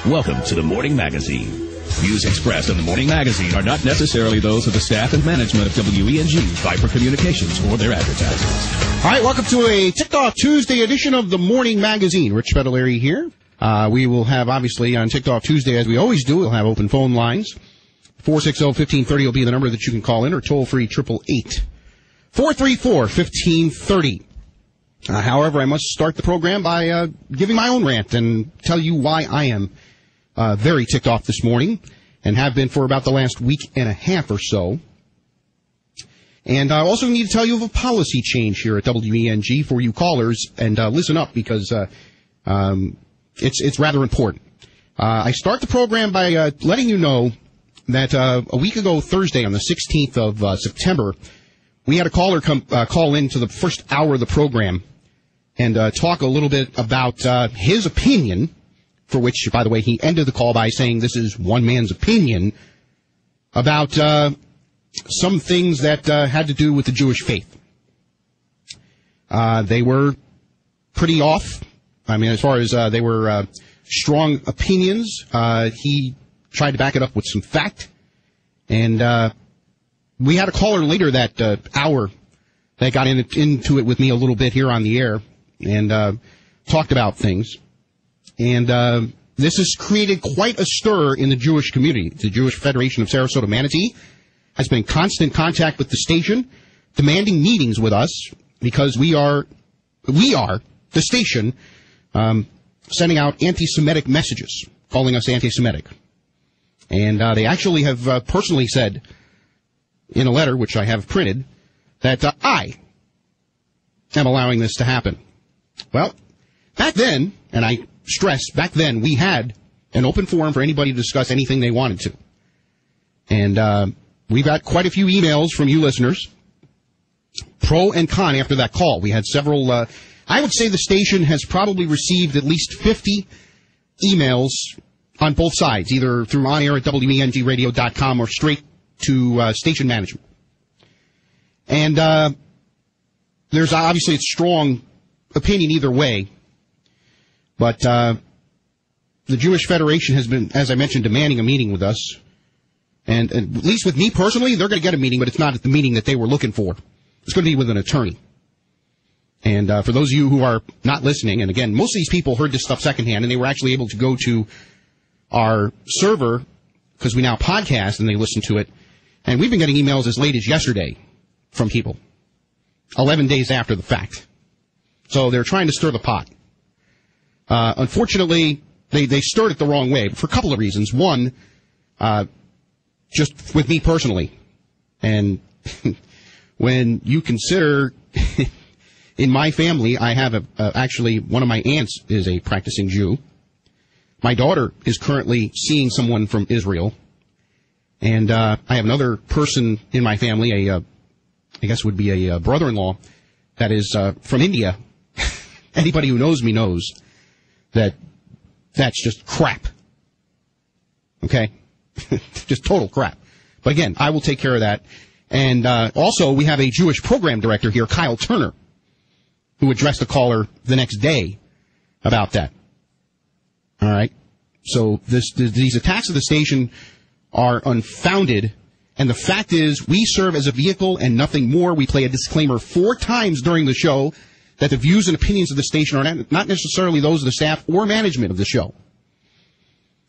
Welcome to the Morning Magazine. Views expressed on the Morning Magazine are not necessarily those of the staff and management of WENG, Viper Communications, or their advertisers. All right, welcome to a Ticked Off Tuesday edition of the Morning Magazine. Rich Fedelieri here. We will have, obviously, on Ticked Off Tuesday, as we always do, we'll have open phone lines. 460-1530 will be the number that you can call in, or toll-free 888-434-1530. However, I must start the program by giving my own rant and tell you why I am very ticked off this morning, and have been for about the last week and a half or so. And I also need to tell you of a policy change here at WENG for you callers, and listen up, because it's rather important. I start the program by letting you know that a week ago Thursday, on the 16th of September, we had a caller call into the first hour of the program and talk a little bit about his opinion, for which, by the way, he ended the call by saying this is one man's opinion, about some things that had to do with the Jewish faith. They were pretty off. I mean, as far as they were strong opinions, he tried to back it up with some fact. And we had a caller later that hour that got into it with me a little bit here on the air and talked about things. And this has created quite a stir in the Jewish community. The Jewish Federation of Sarasota Manatee has been in constant contact with the station, demanding meetings with us, because we are the station, sending out anti-Semitic messages, calling us anti-Semitic. And they actually have personally said in a letter, which I have printed, that I am allowing this to happen. Well, back then, and I stress, back then we had an open forum for anybody to discuss anything they wanted to. And we got quite a few emails from you listeners, pro and con, after that call. We had several, I would say the station has probably received at least 50 emails on both sides, either through on-air at WENGradio.com or straight to station management. And there's obviously a strong opinion either way, but the Jewish Federation has been, as I mentioned, demanding a meeting with us. And at least with me personally, they're going to get a meeting, but it's not at the meeting that they were looking for. It's going to be with an attorney. And for those of you who are not listening, and again, most of these people heard this stuff secondhand, and they were actually able to go to our server, because we now podcast, and they listen to it. And we've been getting emails as late as yesterday from people, 11 days after the fact. So they're trying to stir the pot. Unfortunately, they stirred it the wrong way for a couple of reasons. One, just with me personally, and when you consider, in my family, I have actually one of my aunts is a practicing Jew. My daughter is currently seeing someone from Israel. And I have another person in my family, I guess would be a brother-in-law, that is from India. Anybody who knows me knows that that's just crap. Okay? Just total crap. But again, I will take care of that. And also, we have a Jewish program director here, Kyle Turner, who addressed a caller the next day about that. All right? So these attacks of the station are unfounded, and the fact is we serve as a vehicle and nothing more. We play a disclaimer 4 times during the show that the views and opinions of the station are not necessarily those of the staff or management of the show.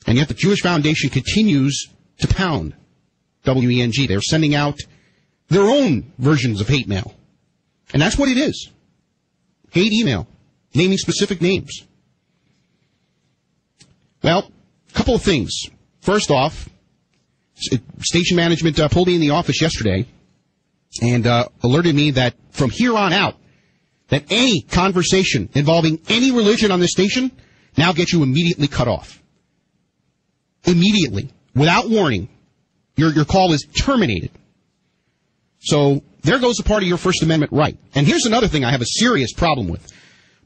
And yet the Jewish Foundation continues to pound WENG. They're sending out their own versions of hate mail. And that's what it is. Hate email, naming specific names. Well, a couple of things. First off, station management pulled me in the office yesterday and alerted me that from here on out, that any conversation involving any religion on this station now gets you immediately cut off. Immediately. Without warning. Your call is terminated. So there goes a part of your First Amendment right. And here's another thing I have a serious problem with.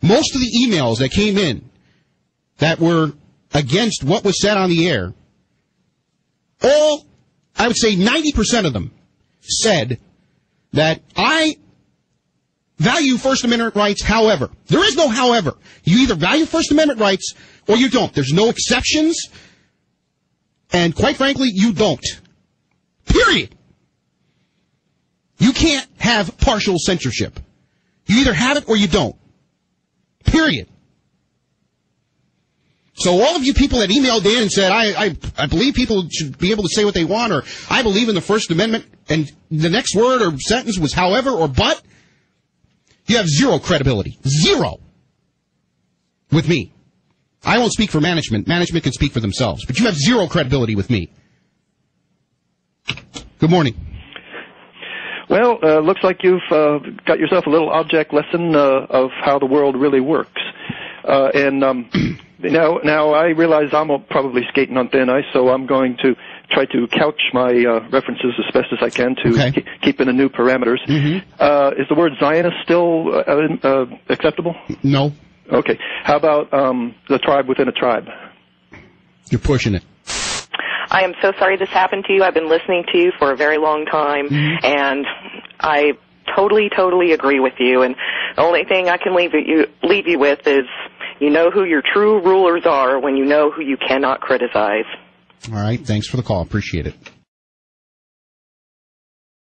Most of the emails that came in that were against what was said on the air, all, I would say 90% of them, said that I value First Amendment rights, however. There is no however. You either value First Amendment rights or you don't. There's no exceptions. And quite frankly, you don't. Period. You can't have partial censorship. You either have it or you don't. Period. So all of you people that emailed in and said, I believe people should be able to say what they want, or I believe in the First Amendment, and the next word or sentence was however or but, you have zero credibility. Zero. With me. I won't speak for management. Management can speak for themselves. But you have zero credibility with me. Good morning. Well, looks like you've got yourself a little object lesson of how the world really works. Now I realize I'm probably skating on thin ice, so I'm going to try to couch my references as best as I can to keep in the new parameters. Mm-hmm. Is the word Zionist still acceptable? No. Okay. How about the tribe within a tribe? You're pushing it. I am so sorry this happened to you. I've been listening to you for a very long time, and I totally agree with you. And the only thing I can leave you with is you know who your true rulers are when you know who you cannot criticize. All right. Thanks for the call. Appreciate it.